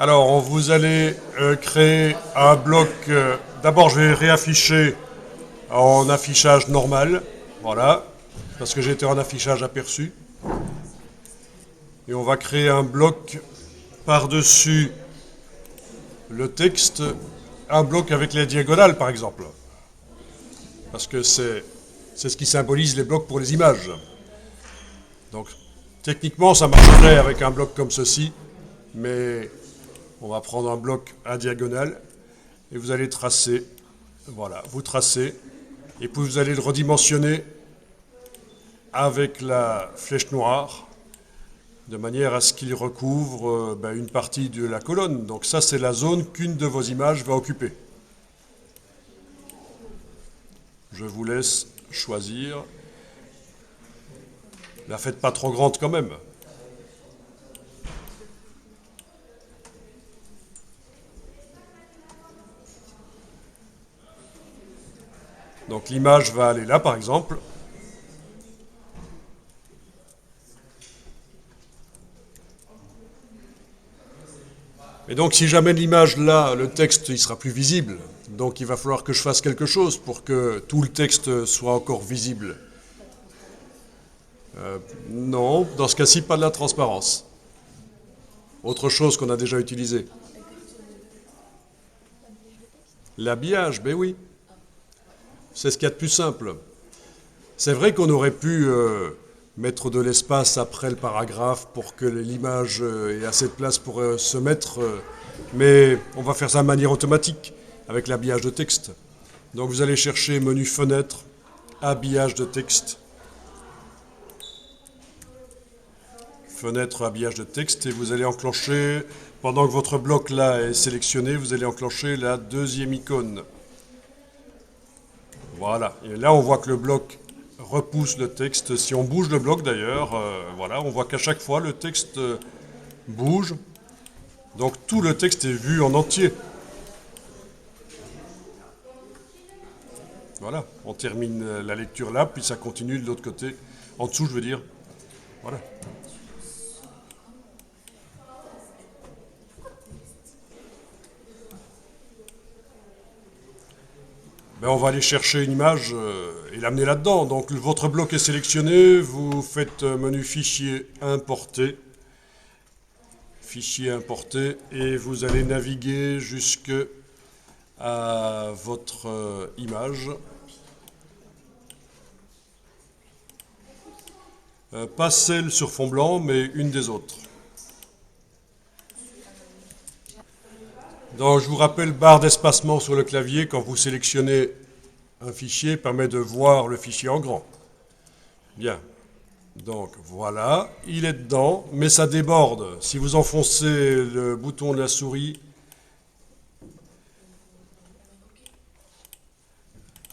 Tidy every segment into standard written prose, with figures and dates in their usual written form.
Alors, vous allez créer un bloc. D'abord, je vais réafficher en affichage normal. Voilà. Parce que j'étais en affichage aperçu. Et on va créer un bloc par-dessus le texte. Un bloc avec les diagonales, par exemple. Parce que c'est ce qui symbolise les blocs pour les images. Donc, techniquement, ça marcherait avec un bloc comme ceci. Mais on va prendre un bloc à diagonale et vous allez tracer. Voilà, vous tracez. Et puis vous allez le redimensionner avec la flèche noire de manière à ce qu'il recouvre une partie de la colonne. Donc ça, c'est la zone qu'une de vos images va occuper. Je vous laisse choisir. La faites pas trop grande quand même. Donc l'image va aller là, par exemple. Et donc si j'amène l'image là, le texte il sera plus visible. Donc il va falloir que je fasse quelque chose pour que tout le texte soit encore visible. Non, dans ce cas-ci, pas de la transparence. Autre chose qu'on a déjà utilisé. L'habillage, ben oui. C'est ce qu'il y a de plus simple. C'est vrai qu'on aurait pu mettre de l'espace après le paragraphe pour que l'image ait assez de place pour se mettre, mais on va faire ça de manière automatique avec l'habillage de texte. Donc vous allez chercher menu fenêtre, habillage de texte, fenêtre, habillage de texte, et vous allez enclencher, pendant que votre bloc là est sélectionné, vous allez enclencher la deuxième icône. Voilà, et là on voit que le bloc repousse le texte. Si on bouge le bloc d'ailleurs, voilà, on voit qu'à chaque fois le texte bouge. Donc tout le texte est vu en entier. Voilà, on termine la lecture là, puis ça continue de l'autre côté, en dessous je veux dire. Voilà. On va aller chercher une image et l'amener là-dedans. Donc votre bloc est sélectionné, vous faites menu fichier importer, et vous allez naviguer jusque à votre image. Pas celle sur fond blanc, mais une des autres. Donc, je vous rappelle, barre d'espacement sur le clavier, quand vous sélectionnez un fichier, permet de voir le fichier en grand. Bien. Donc, voilà, il est dedans, mais ça déborde. Si vous enfoncez le bouton de la souris,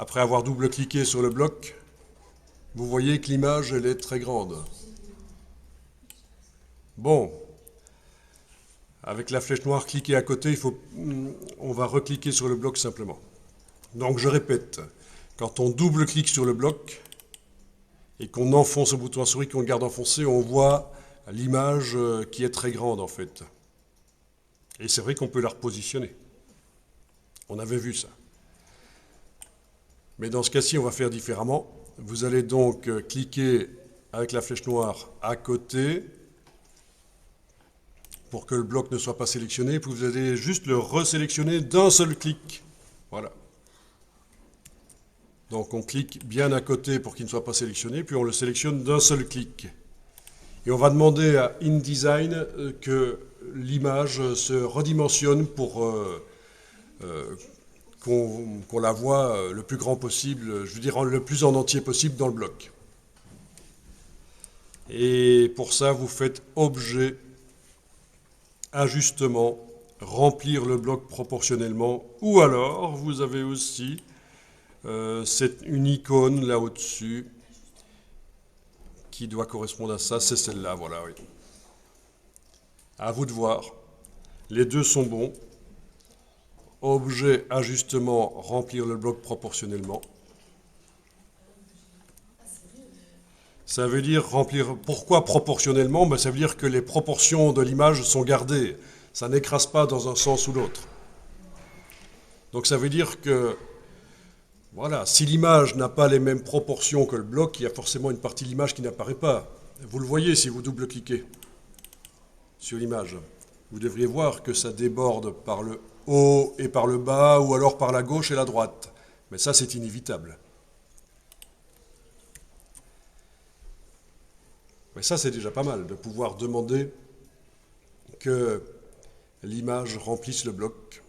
après avoir double-cliqué sur le bloc, vous voyez que l'image, elle est très grande. Bon. Avec la flèche noire, cliquez à côté, on va recliquer sur le bloc simplement. Donc je répète, quand on double-clique sur le bloc et qu'on enfonce le bouton à souris, qu'on le garde enfoncé, on voit l'image qui est très grande en fait. Et c'est vrai qu'on peut la repositionner. On avait vu ça. Mais dans ce cas-ci, on va faire différemment. Vous allez donc cliquer avec la flèche noire à côté, pour que le bloc ne soit pas sélectionné, puis vous allez juste le resélectionner d'un seul clic. Voilà. Donc on clique bien à côté pour qu'il ne soit pas sélectionné, puis on le sélectionne d'un seul clic. Et on va demander à InDesign que l'image se redimensionne pour qu'on la voit le plus grand possible, je veux dire le plus en entier possible dans le bloc. Et pour ça, vous faites Objet, Ajustement, remplir le bloc proportionnellement, ou alors vous avez aussi une icône là au-dessus qui doit correspondre à ça, c'est celle-là, voilà, oui. À vous de voir. Les deux sont bons. Objet, ajustement, remplir le bloc proportionnellement. Ça veut dire remplir. Pourquoi proportionnellement? Ça veut dire que les proportions de l'image sont gardées. Ça n'écrase pas dans un sens ou l'autre. Donc ça veut dire que, voilà, si l'image n'a pas les mêmes proportions que le bloc, il y a forcément une partie de l'image qui n'apparaît pas. Vous le voyez si vous double-cliquez sur l'image. Vous devriez voir que ça déborde par le haut et par le bas, ou alors par la gauche et la droite. Mais ça, c'est inévitable. Mais ça, c'est déjà pas mal, de pouvoir demander que l'image remplisse le bloc.